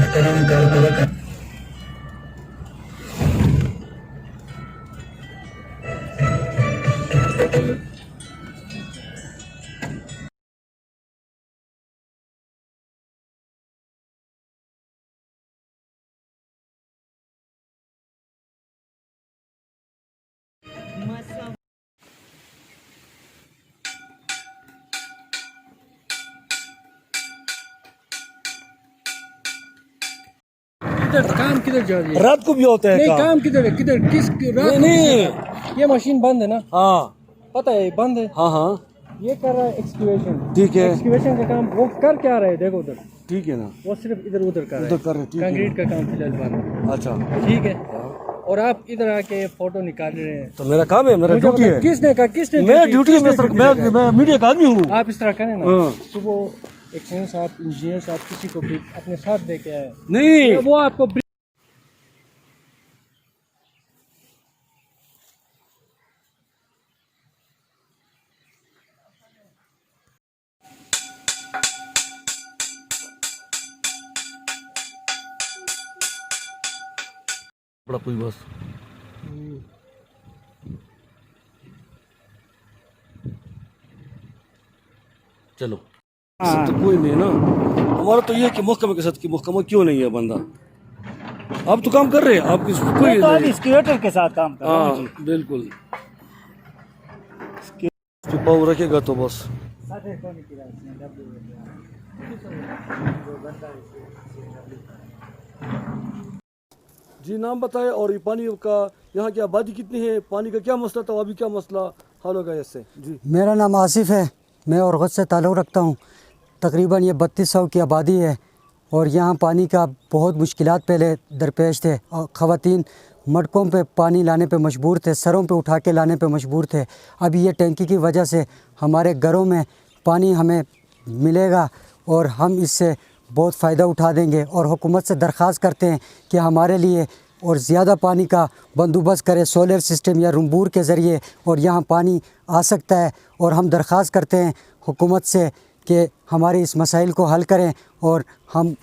muhtaram karkıda किधर काम किधर जा रही है? रात को भी होता है नहीं काम। काम किधर है? किधर किस रात को नहीं ये मशीन बंद है ना? हाँ पता है बंद है। हाँ हाँ ये कर रहा है एक्सक्यूवेशन। ठीक है। एक्सक्यूवेशन का काम वो कर क्या रहा है? देखो उधर ठीक है ना, वो सिर्फ इधर उधर कर रहा उधर है। कर रहे हैं, ठीक है। कंक्रीट का काम फिलहाल बंद है। अच्छा ठीक है। और आप इधर आके फोटो निकाल रहे हैं। तो मेरा काम है, मेरा मुझे ड्यूटी बताओ, है। किसने कहा? किसने मेरा ड्यूटी है, किसने duty लगाई? मैं मीडिया का आदमी हूँ। आप इस तरह करें ना, हाँ। सुबह एक साहब इंजीनियर साहब किसी को भी अपने साथ लेके आए, नहीं वो आपको बड़ा कोई बस चलो तो कोई नहीं ना, हमारा तो ये है कि महकमे के साथ कि महकमा क्यों नहीं है बंदा। आप तो काम कर रहे हैं, आप कोई तो आप स्क्यूटर के साथ काम कर रहे हैं। हाँ बिल्कुल, पावर रखेगा तो बस। जी नाम बताए और ये पानी का यहाँ की आबादी कितनी है, पानी का क्या मसला था, अभी क्या मसला हल होगा इससे? जी मेरा नाम आसिफ है, मैं औरगत से ताल्लुक़ रखता हूँ। तकरीबन ये 3200 की आबादी है और यहाँ पानी का बहुत मुश्किलात पहले दरपेश थे और ख़वातीन मटकों पे पानी लाने पे मजबूर थे, सरों पे उठा के लाने पे मजबूर थे। अभी ये टैंकी की वजह से हमारे घरों में पानी हमें मिलेगा और हम इससे बहुत फ़ायदा उठा देंगे और हुकूमत से दरख्वास्त करते हैं कि हमारे लिए और ज़्यादा पानी का बंदोबस्त करे सोलर सिस्टम या रुम्बूर के ज़रिए, और यहाँ पानी आ सकता है। और हम दरख्वास्त करते हैं हुकूमत से कि हमारे इस मसाइल को हल करें और हम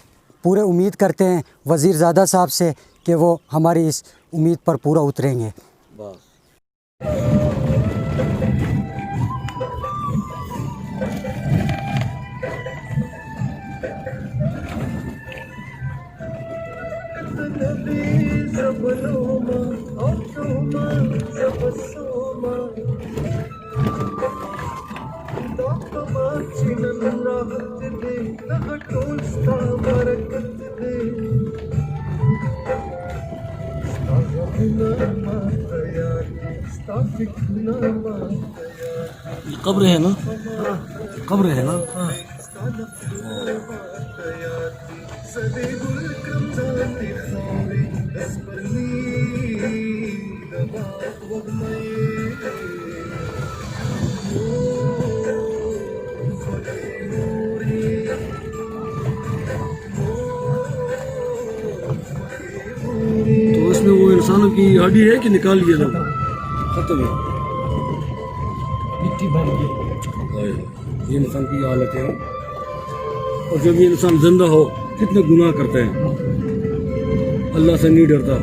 पूरे उम्मीद करते हैं वज़ीर ज़ादा साहब से कि वो हमारी इस उम्मीद पर पूरा उतरेंगे। बस ये कब्र है ना, कब्र है ना। तो इसमें वो इंसानों की हड्डी है कि निकाल लिया लोग? खत्म है, मिट्टी भर गई। ये इंसान की हालत है। और जब ये इंसान जिंदा हो कितने गुनाह करते हैं, अल्लाह से नहीं डरता।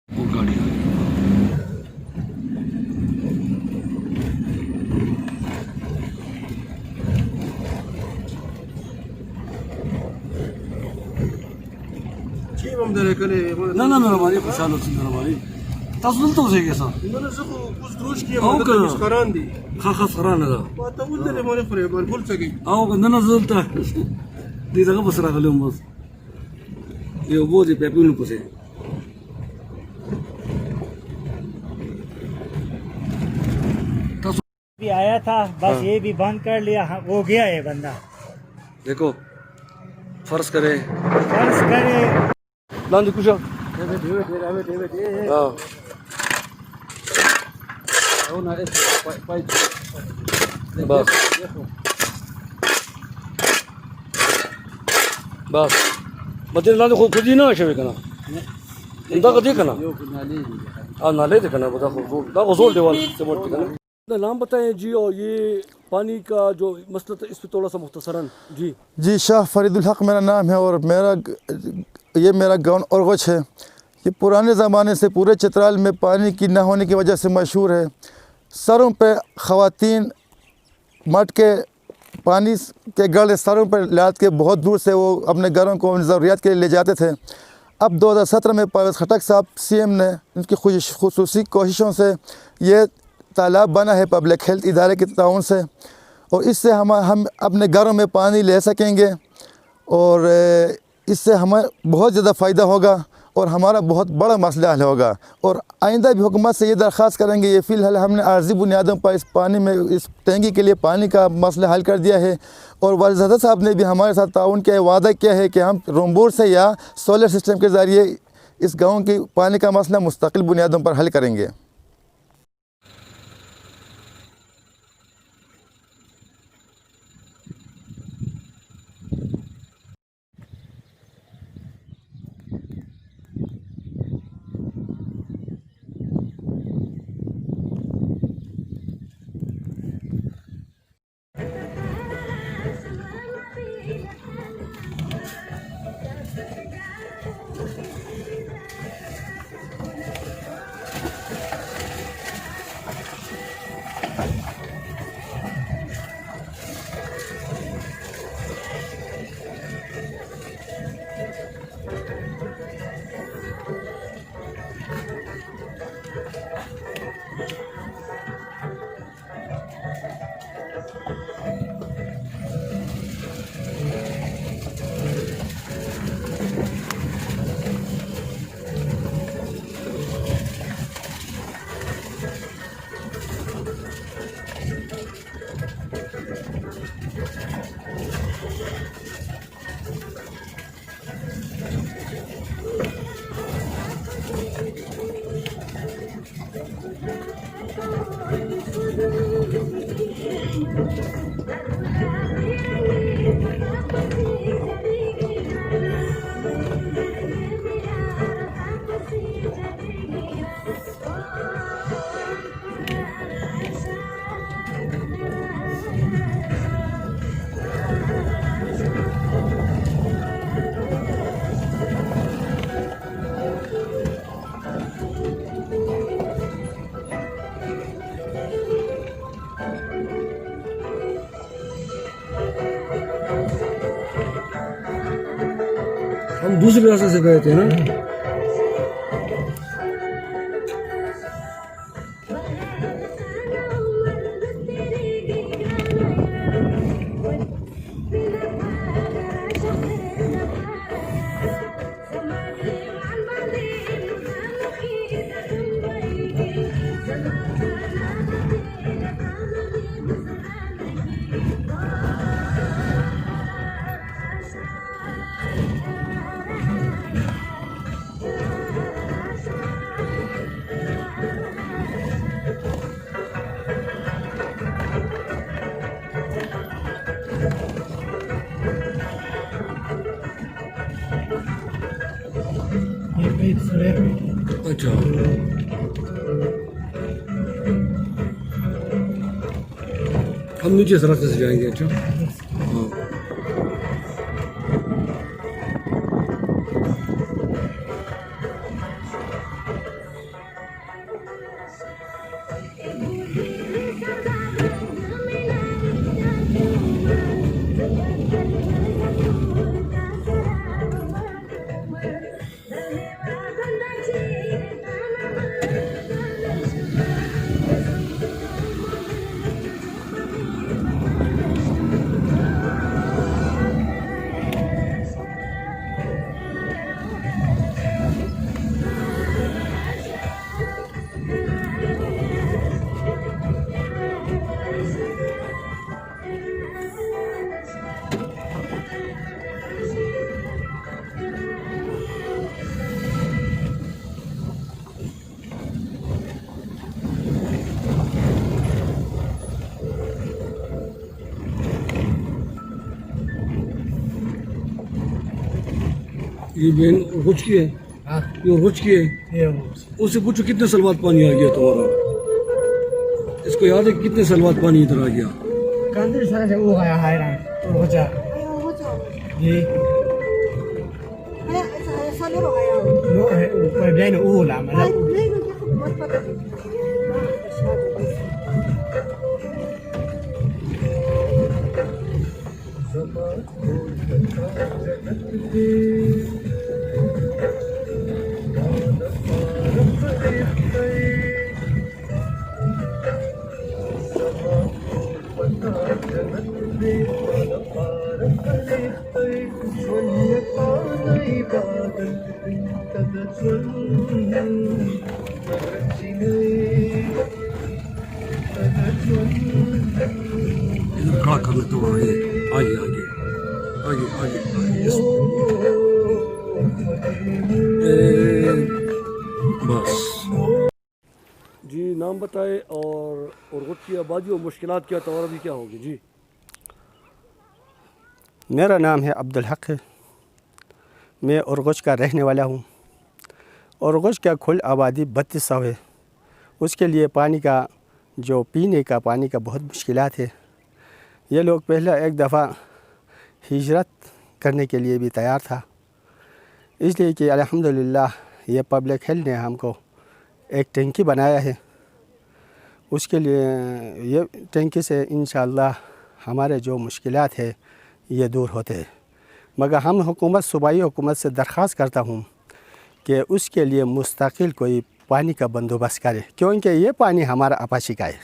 वो गाड़ी आ गई। ना ना मेरा मारी खुशहाल होती मेरा मारी तासुल तो उसे कैसा आओ कर खा सरान है आओ कर ना ज़रूरत है दी जगह बस रहा कल बस ये वो जी पेपी नु पसे भी आया था बस ये भी बंद कर लिया, हो गया ये बंदा। देखो फर्ज करे फर्ज करे लांद कुछ हाँ बस बस बच्चे लांद खुद ही ना शवे कना इंदा कदी कना नाले देखना बता खुद दा गजोल देवाल से मोड़ कना नाम बताएं जी और ये पानी का जो मसला था इस पे थोड़ा सा मुख्तसरन जी शाह फरीदुल हक मेरा नाम है और मेरा गाँव औरगच है। ये पुराने ज़माने से पूरे चित्राल में पानी की न होने की वजह से मशहूर है। सरों पे ख़वातीन मट के पानी के गड़े सरों पर लाद के बहुत दूर से वो अपने घरों को ज़रूरियात के लिए ले जाते थे। अब 2017 में परवेज़ खटक साहब CM ने उनकी खुसूसी कोशिशों से ये तालाब बना है पब्लिक हेल्थ इदारे के ताउन से, और इससे हम अपने घरों में पानी ले सकेंगे और इससे हमें बहुत ज़्यादा फ़ायदा होगा और हमारा बहुत बड़ा मसला हल होगा। और आइंदा भी हुकूमत से ये दरख्वास्त करेंगे, ये फ़िलहाल हमने आर्जी बुनियादों पर इस पानी में इस टैंकी के लिए पानी का मसला हल कर दिया है और वालिद साहब ने भी हमारे साथ ताउन किया, वादा किया है कि हम रोम्बोर से या सोलर सिस्टम के ज़रिए इस गाँव की पानी का मसला मुस्तकिल बुनियादों पर हल करेंगे। हम दूसरे रास्ते से गए थे ना। अच्छा हम नीचे इस रास्ते से जाएंगे। अच्छा हाँ ये बहन रुच की है। हाँ ये रुच की है। ये वो उससे पूछो कितने साल बाद पानी आ गया तुम्हारा। इसको याद है कितने साल बाद पानी इधर आ गया। कंदर सारा से वो गया है ना तो हो जा ये नो है ऊपर बेन वो ला मतलब इधर खड़ा कर लेते हो। आगे आगे आगे आगे आगे आगे बस जी। नाम बताए और उर्गुट की आबादी और मुश्किलात क्या तौर भी क्या होगी जी। मेरा नाम है अब्दुल हक है। मैं उर्गुच का रहने वाला हूँ। उर्गुच का कुल आबादी 3200 है। उसके लिए पानी का जो पीने का पानी का बहुत मुश्किलात है। ये लोग पहले एक दफ़ा हिजरत करने के लिए भी तैयार था, इसलिए कि अल्हम्दुलिल्लाह ये पब्लिक हेल्थ ने हमको एक टंकी बनाया है। उसके लिए ये टंकी से इंशाअल्लाह हमारे जो मुश्किलात है ये दूर होते हैं। मगर हम हुकूमत सूबाई हुकूमत से दरख्वास्त करता हूँ कि उसके लिए मुस्तकिल कोई पानी का बंदोबस्त करे, क्योंकि ये पानी हमारा अपाची का है।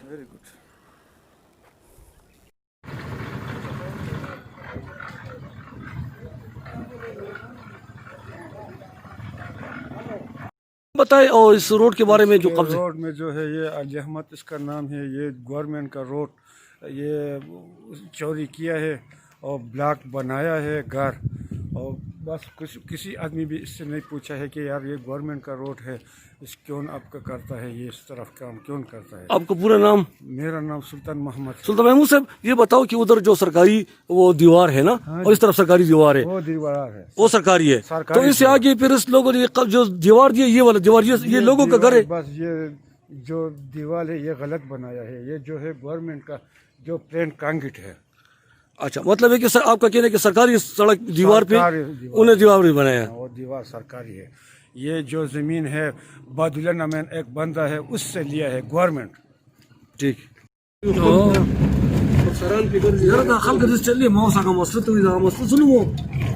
बताए और इस रोड के बारे में जो कब्जे रोड में जो है ये अली अहमद इसका नाम है। ये गवर्नमेंट का रोड ये चोरी किया है और ब्लॉक बनाया है घर। और बस किसी आदमी भी इससे नहीं पूछा है कि यार ये गवर्नमेंट का रोड है, इस क्यों आपका करता है, ये इस तरफ काम क्यों करता है। आपका पूरा नाम? मेरा नाम सुल्तान मोहम्मद। सुल्तान महमूद साहब, ये बताओ कि उधर जो सरकारी वो दीवार है ना, और इस तरफ सरकारी दीवार है, वो दीवार है, वो सरकारी है। सरकारी तो इससे आगे फिर इस लोगों ने जो दीवार दी है, ये वाला दीवार ये लोगों का घर है। बस ये जो दीवार है ये गलत बनाया है। ये जो है गवर्नमेंट का जो प्लेन कांक्रीट है। अच्छा, मतलब है कि आपका कहना है कि सरकारी सड़क दीवार पे उन्हें दीवार भी बनाया है। वो दीवार सरकारी है। ये जो जमीन है बादुल्ला नामन एक बंदा है उससे लिया है गवर्नमेंट। ठीक यार का खल कर चल लिए मौसा का मसला तो इधर मसला सुनो वो।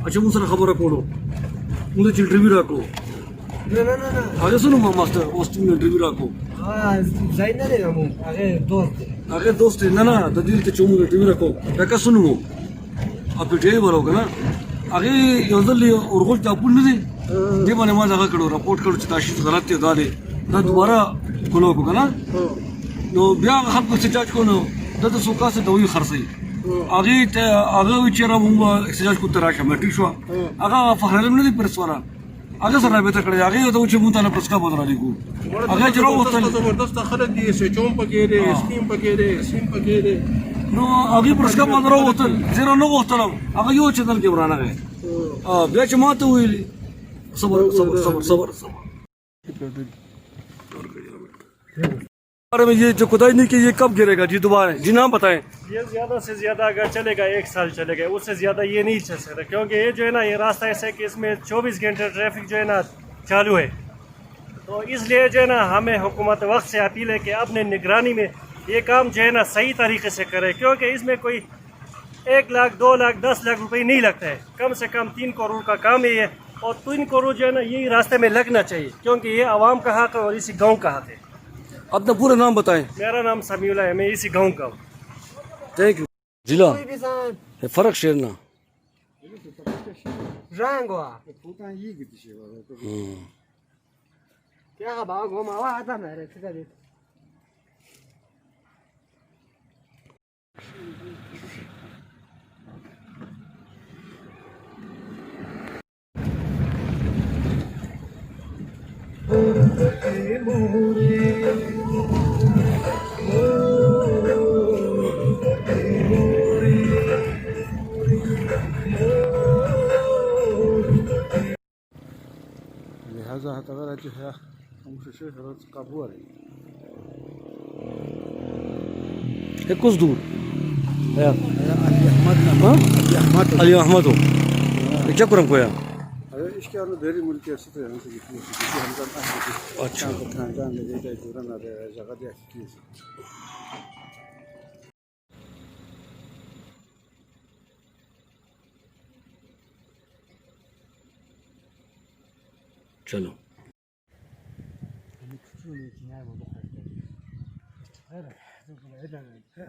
अच्छा मुझसे खबर रखो मुझे चिल्ड्री भी रखो ना आगे सुनो मास्टर होस्टिंग में इंटरव्यू रखो। हाँ जाइन ना ले हम आगे दोस्त ना ना ददील के चोमू इंटरव्यू रखो क्या सुनो वो अब पिटे बरोगे ना आगे योजली और कुछ तापुल नहीं दे माने मां जगह करो रिपोर्ट करो ताशीफ गलत है दाले ना दोबारा खोलो को ना नो बिया खब को सजाज को नो दद सुका से दवाई खर्ची आगे विचारा मुंगा सजाज को तराशा मैं ठीक शो आगे फखर नहीं परसवारा आगे सर राबता करे आगे तो उच्च मुंता ना प्रस्का बदला दी को आगे जरो वतन जबरदस्त खलक दी से चोम पकेरे स्कीम पकेरे नो आगे प्रस्का बदला वतन जरो नो वतन आगे यो चदल के बराना है बेच मात हुई सबर बारे में ये जो खुदाई नहीं की ये कब गिरेगा जी दोबारा जी नाम बताएं। ये ज़्यादा से ज़्यादा अगर चलेगा 1 साल चलेगा, उससे ज़्यादा ये नहीं चल सकता, क्योंकि ये जो है ना ये रास्ता ऐसा है कि इसमें 24 घंटे ट्रैफिक जो है ना चालू है। तो इसलिए जो है ना हमें हुकूमत वक्त से अपील है कि अपने निगरानी में ये काम जो है ना सही तरीके से करे, क्योंकि इसमें कोई 1 लाख 2 लाख 10 लाख रुपए नहीं लगता है, कम से कम 3 करोड़ का काम है ये। और 3 करोड़ जो है ना यही रास्ते में लगना चाहिए, क्योंकि ये आवाम का हक है और इसी गाँव का हक है। अपना पूरा नाम बताएं। मेरा नाम समीउल्लाह है, मैं इसी गाँव का हूँ। Thank you. जिला फर्क शेरना लिहाजा हतारा जो है हमसे काबू आ रही है कुछ दूर है अली अहमद हो क्या करम को यार इसके अंदर देरी मुल्क ऐसे तो हमसे अच्छा खानदान ले जाए पूरा ना जगह दे चलो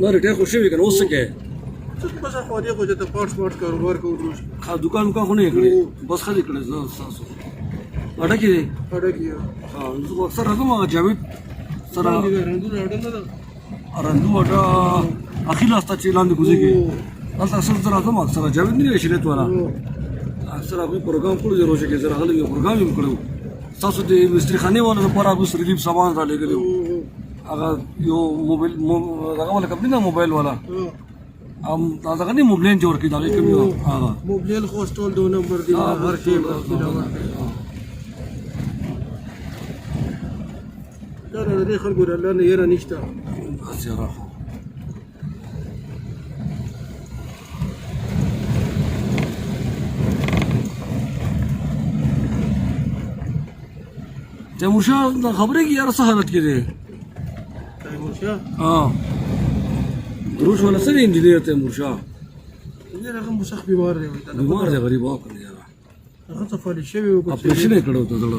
ना रिटेल खुशी भी करना उससे क्या है तो बस खाली को जब पार्ट्स कारोबार को रोज खा दुकान का होने करे बस खाली करे सासू अड़ा की हाँ तो अक्सर रकम आगा जाविद सर रंदू अड़ा आखिर रास्ता चलाने गुज़े के अल्लाह अक्सर जरा कम अक्सर जाविद नहीं है शरीयत वाला अक्सर आपने प्रोग्राम को जरूर से जरा अगले प्रोग्राम ही करो सासू दे मिस्त्री खाने वाला तो पर आप उस रिलीफ सामान डाले के अगर यो मोबाइल लगा वाला कंपनी ना मोबाइल वाला हम ताज़ा करनी मोबाइल जोड़ के डाले कभी आगा मोबाइल हॉस्टल 2 नंबर दी हर चीज यार ये खल गुर अल्लाह ने येरा निश्ता अच्छा तैमूरशाह खबर है कि यार सहारत के दे हाँ दुरुश वाला सर इंजीनियर तैमूरशाह ये रकम मुसख बीमार है बीमार है गरीब आकर यार अगर सफारी शेवे को ऑपरेशन नहीं करो तो थोड़ा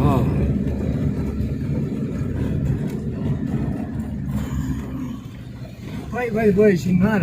हाँ भाई शिंगार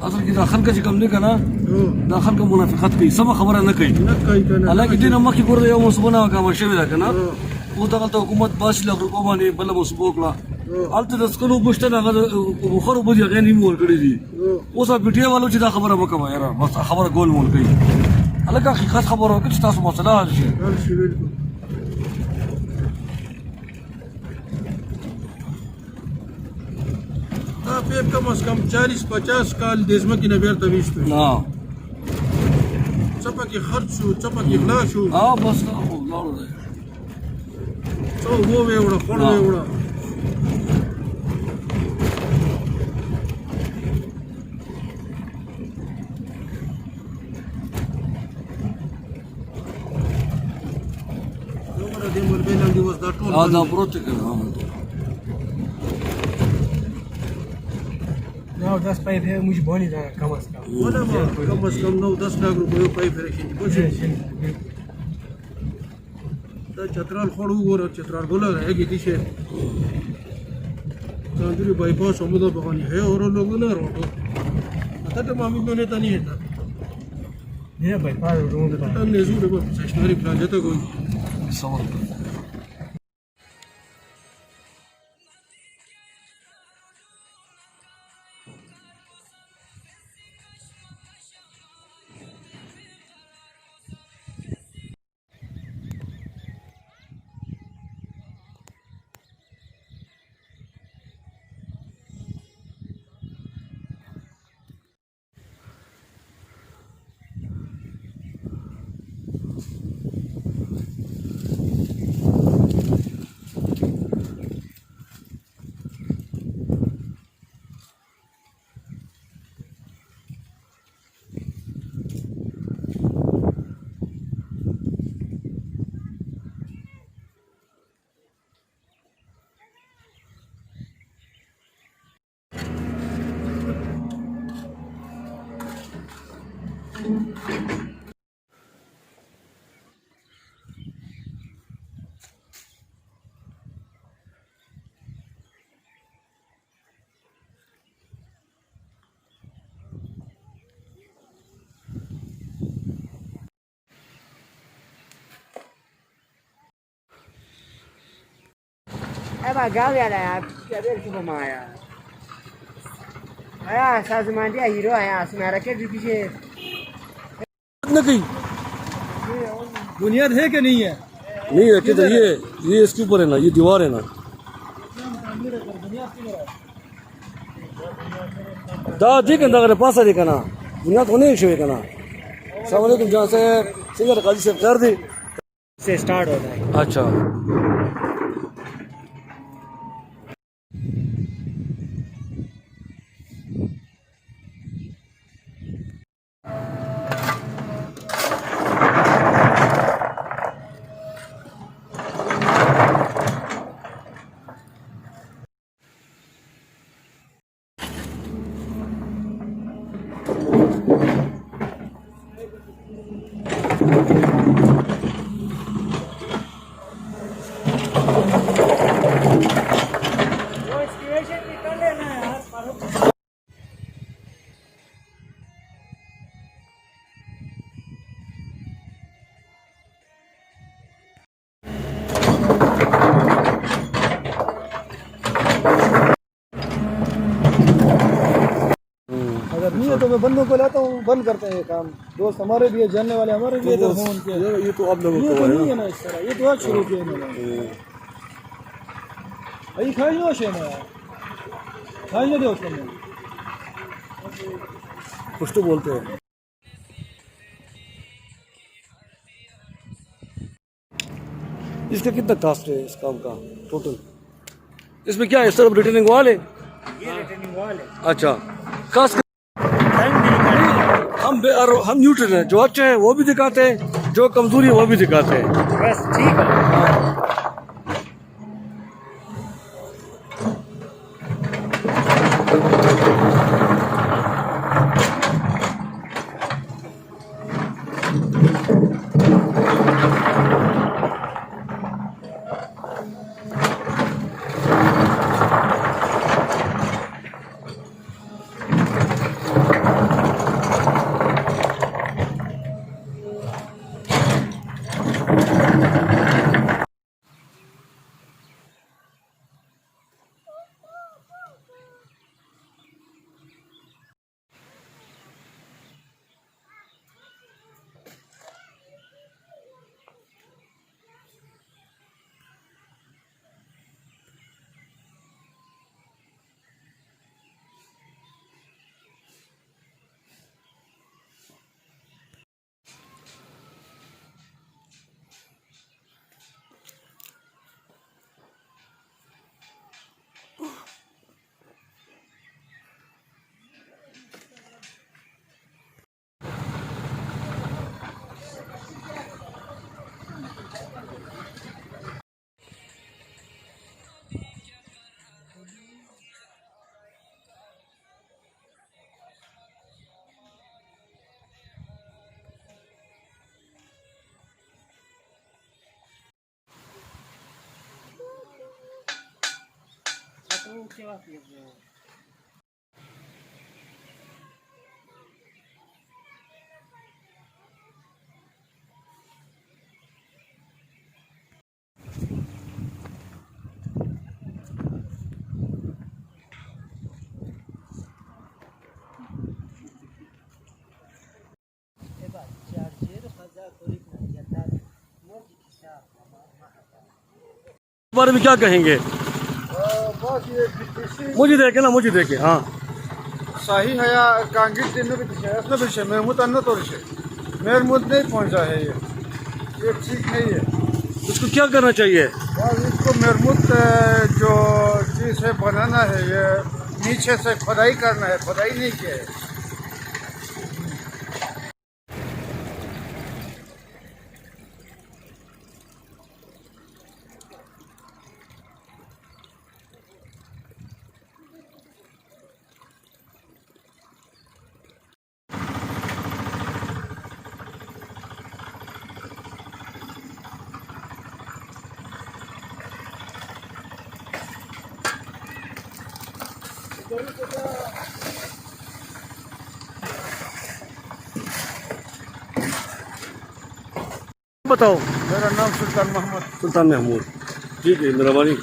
असल की दाखिल का जिक्र नहीं करना दाखिल का मुनाफिकत की सब खबर है न कहीं हालांकि दिन अम्मा की बोल रहे हो मुसबना का मशे में रखना वो तक तो हुकूमत 22 लाख रुपए माने बल्ला मुसबोकला अलते दस्कलो बुश्तन अगर बुखर बुझ गए नहीं मोल करी दी वो सब बिटिया वालों चिदा खबर है मका यार बस खबर गोल मोल कहीं हालांकि हकीकत खबर हो कुछ तास मसला है पेप कम से कम 40-50 काल देशमा की नबीर तवीश पे ना चपा की खर्च हो चपा की खलाश हो हाँ बस ना हो लाड़ रहे तो वो वे उड़ा फोड़ वे उड़ा लोगों ने दिन भर बेलन दिवस दा टोल हाँ ना प्रोटेक्ट कर हाँ ना 9-10 पाइप है मुझे बोली था कम से कम कम से कम 9-10 लाख रुपये पाइप रखेंगे बचे चतराल खोड़ू और चतराल बोला रहेगी दिशे चांदुरी बाईपास समुद्र बगानी है और लोग ना रोटो आता तो मामी तो नेता नहीं है ये भाई पार रोड का था नेजूर बस स्टेशनरी प्लान जाता कोई gawe ya kiabe kipo maya aya साजमान दिया हीरो आया सुनारा के पीछे न गई बुनियाद है कि नहीं है नहीं है किधर ये इसके ऊपर है ना ये दीवार है ना दा देख ना अगर पास देखा ना बुनियाद होने ही शोए ना अस्सलाम वालेकुम जहाँ से सिंगर काजी से कर दी से स्टार्ट होता है अच्छा अगर नहीं है तो मैं बंदों को लाता हूँ बंद करते हैं ये काम दोस्त हमारे भी है जानने वाले हमारे भी इधर हों उनके ये तो आप लोगों ये को तो है नहीं ना है ना इस तरह ये तो आज शुरू किया इन्होंने भाई खाई लो शे ना खाई दो उसको कुछ तो बोलते हैं इसका कितना कास्ट है इस काम का टोटल इसमें क्या है सिर्फ रिटर्निंग वॉल है ये रिटर्निंग वॉल है अच्छा कास्ट हम न्यूट्रल हैं जो अच्छे हैं वो भी दिखाते हैं जो कमजोरी है वो भी दिखाते हैं बस ठीक है बारे में क्या कहेंगे? बस ये कृषि मुझे देखे ना, मुझे देखे। हाँ सही है या कांगिर दिन में इसमें भी है महमूद अन्ना तो महमूद नहीं पहुंचा है ये ठीक नहीं है। उसको क्या करना चाहिए? बस इसको महमूद जो चीज़ है बनाना है, ये नीचे से खुदाई करना है, खुदाई नहीं किया है। बताओ। मेरा नाम सुल्तान मोहम्मद। सुल्तान महमूद, ठीक है, मेहरबानी।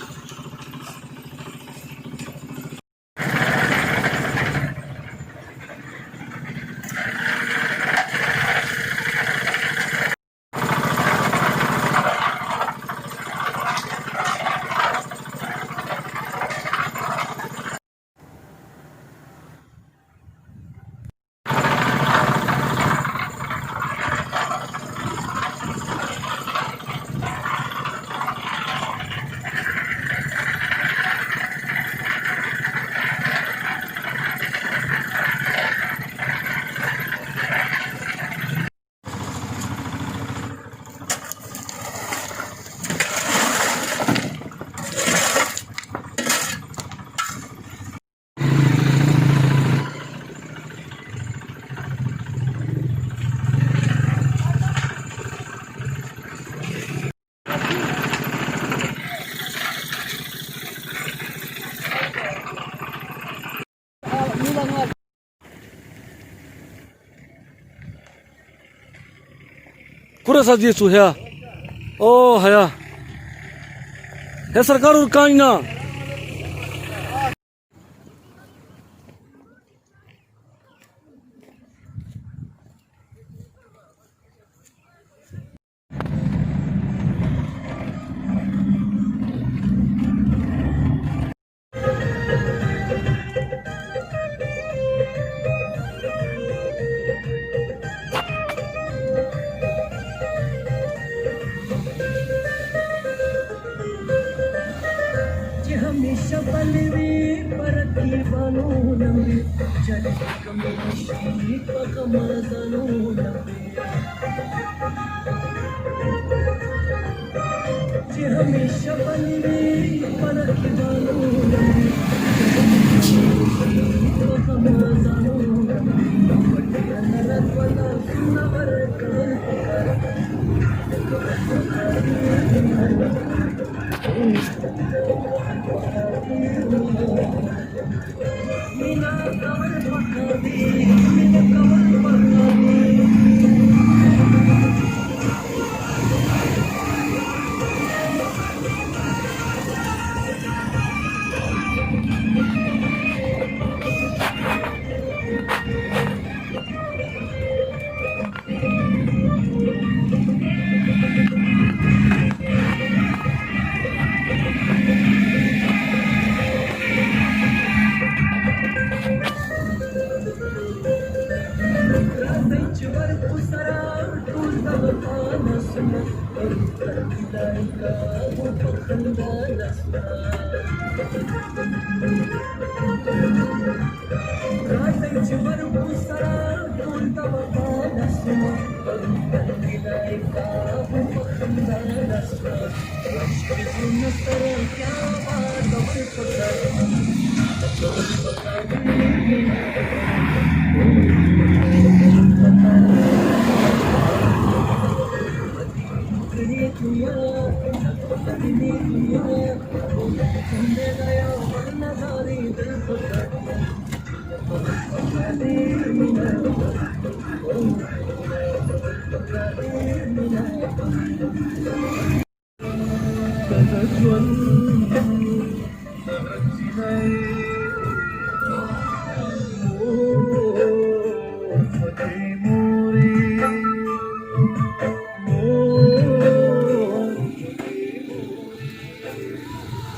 Kurasa dia tu ya. Oh ya. Ya सरकार और काई ना। हमेशा बलवी परखी बानो नंबे चले कमेशी पकमर जानो नंबे जे हमेशा बलवी परखी बानो नंबे पकमर जानो नंबे नरत वाला सुनवर कर दुनिया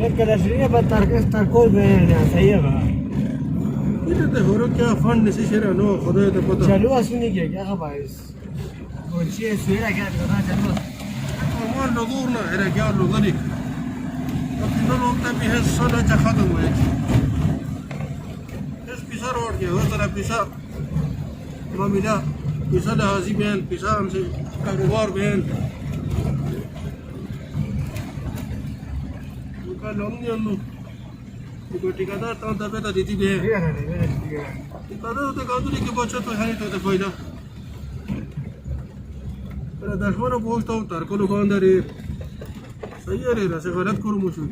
एक कदशरिया बतरकस तरकोल में सही है बा ये तो हो क्या फंड से शेरा नो खुदा तो पता चलो असुनी क्या खबर है कोची सुरा क्या पता चलो और लोगों ना है क्या लोग नहीं अब इन लोग तब है सोना चाहता हूं मैं इस पिसा रोड के हो तरह पिसा मामिला पिसा लहाजी बहन पिसा हमसे कारोबार बहन लोग ठिकादार तो दबेता दीदी भी है ठिकादार तो गांधुली के बच्चे तो है तो फायदा पर दशमन पूछता हूँ तार को दुकानदार सही है रे रसे गलत करूँ मुझे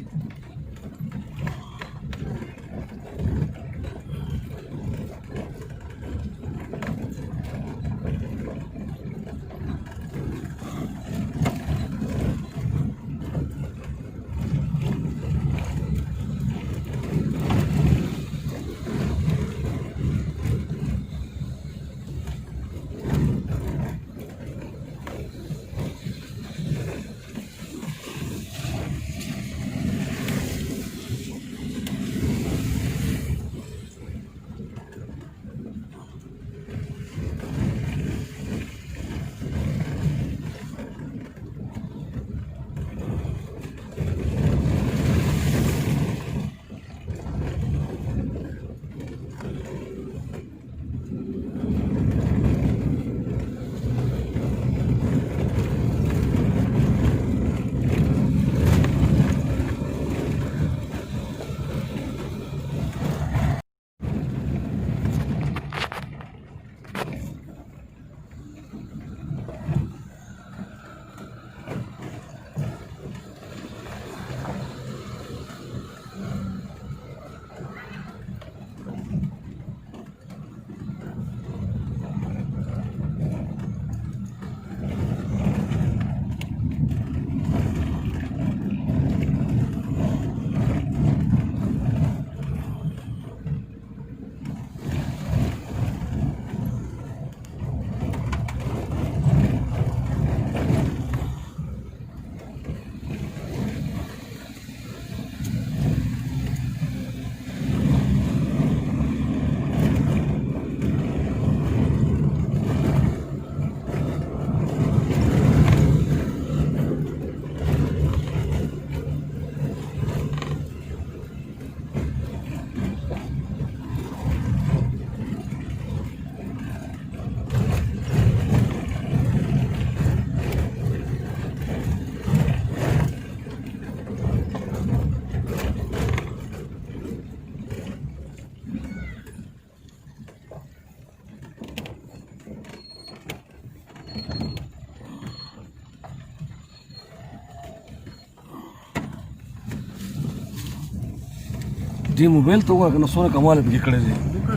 डी मोबाइल तो का सोना कमाल पे कड़े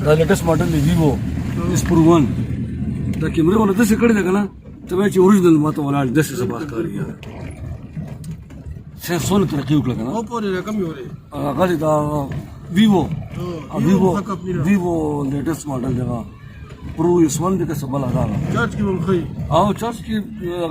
the latest model Vivo S pro 1 the कैमरे वाला दस कड़े देखना तो मैं ओरिजिनल मत वाला 10 से बात कर रही है से सोना तरक्की उकला ना ओप्पो रे कम हो रे अगर दा वीवो वीवो लेटेस्ट मॉडल देगा प्रो एस 1 दे का सब लगा चार्ज की बम खई आओ चार्ज की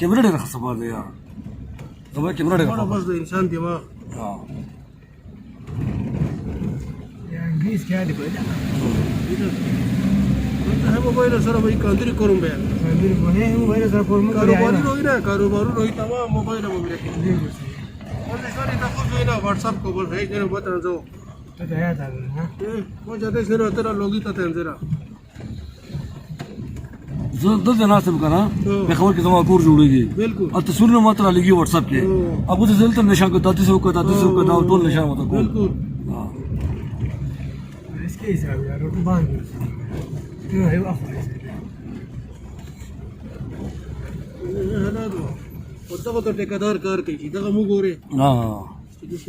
कैमरा दे रखा सब दे यार तो मैं कैमरा दे रखा बस इंसान दिमाग हां इंग्लिश क्या दिखो है मोबाइल सर भाई कांतरी करूं बे मंदिर बने हैं मोबाइल सर फॉर्म में कारोबारी रोई ना कारोबारी रोई तमाम मोबाइल में मेरे और सारी तक जो है ना व्हाट्सएप को बोल है जरा बता दो तो गया था हां वो ज्यादा से तेरा लोगी तो तेरा दस जना से करा मैं खबर की जमा कोर जोड़ेगी बिल्कुल और तस्वीर में मात्र लगी व्हाट्सएप के अब उसे जल्द निशान को 3300 का तो निशान होता को बिल्कुल हां इसके हिसाब यार तो बांध क्यों है वो हना दो और तो ठेकेदार कर के दगा मुगोरे हां दिस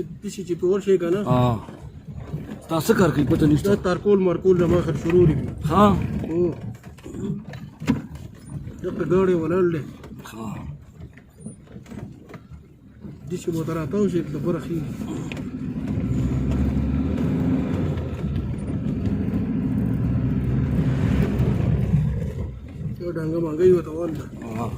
पे और शेगा ना हां तासे कर के पता नहीं तारकोल मारकोल जमा कर शुरू री हां ओ जब गाड़ी वाला ले हां दिस मोटर आता हूं शेख तो बरखी तो डांगा मांगा ही होता वाला हां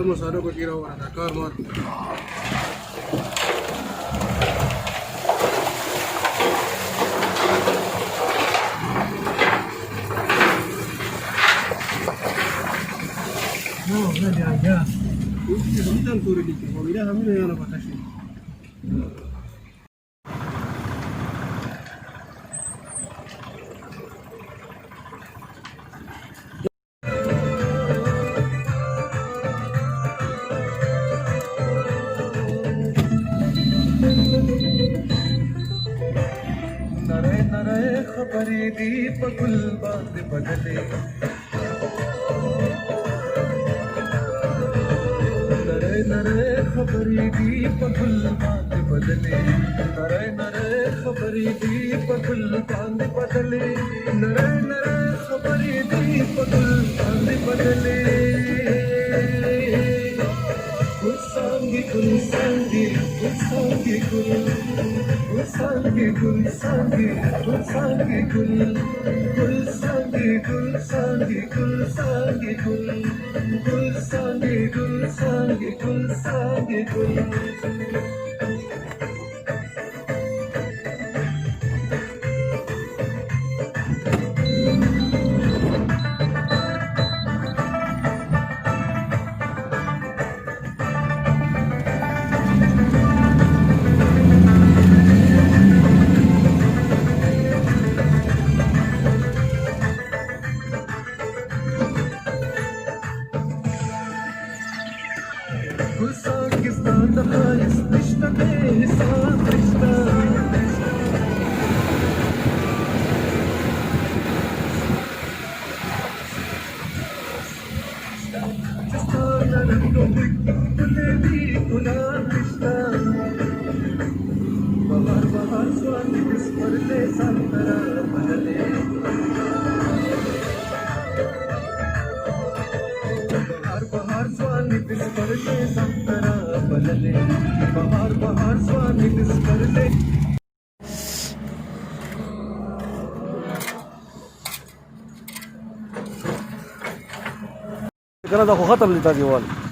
मसाला को गिरा हुआ था कार मार no ya उसकी हमदन पूरी लिखी वो मेरा हमें नहीं आना पता है नरे नरे खबरी दीप गुल बात बदले नरे नरे खबरी दीप गुल बात बदले नरे नरे खबरी दीप गुल बात बदले नरे नरे खबरी दीप गुल बात बदले गुलसांगी गुलसांगी गुलसांगी गुलसांगी गुलसांगी गुलसांगी गुल गुलसांगी गुलसांगी गुलसांगी गुल गुलसांगी गुलसांगी गुलसांगी गुल कहना देखो ख़त्म लेता दीवार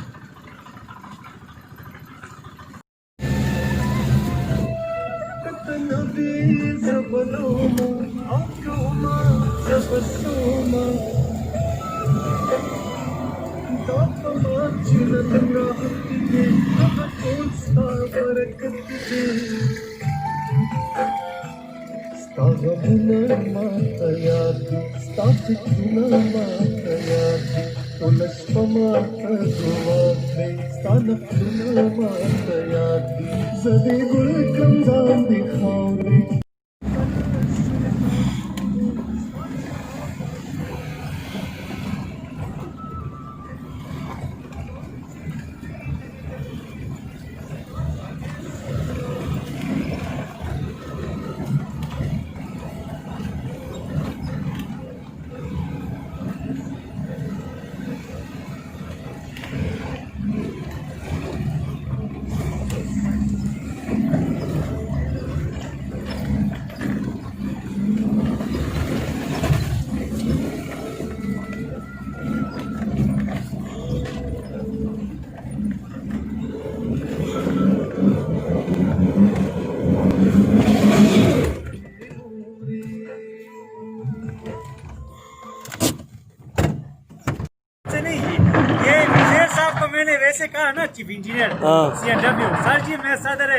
मैंने वैसे कहा ना चीफ इंजीनियर हाँ। CNW सर जी मैं सदर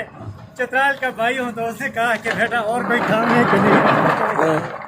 चित्राल का भाई हूँ तो उसने कहा कि बेटा और कोई काम है कि नहीं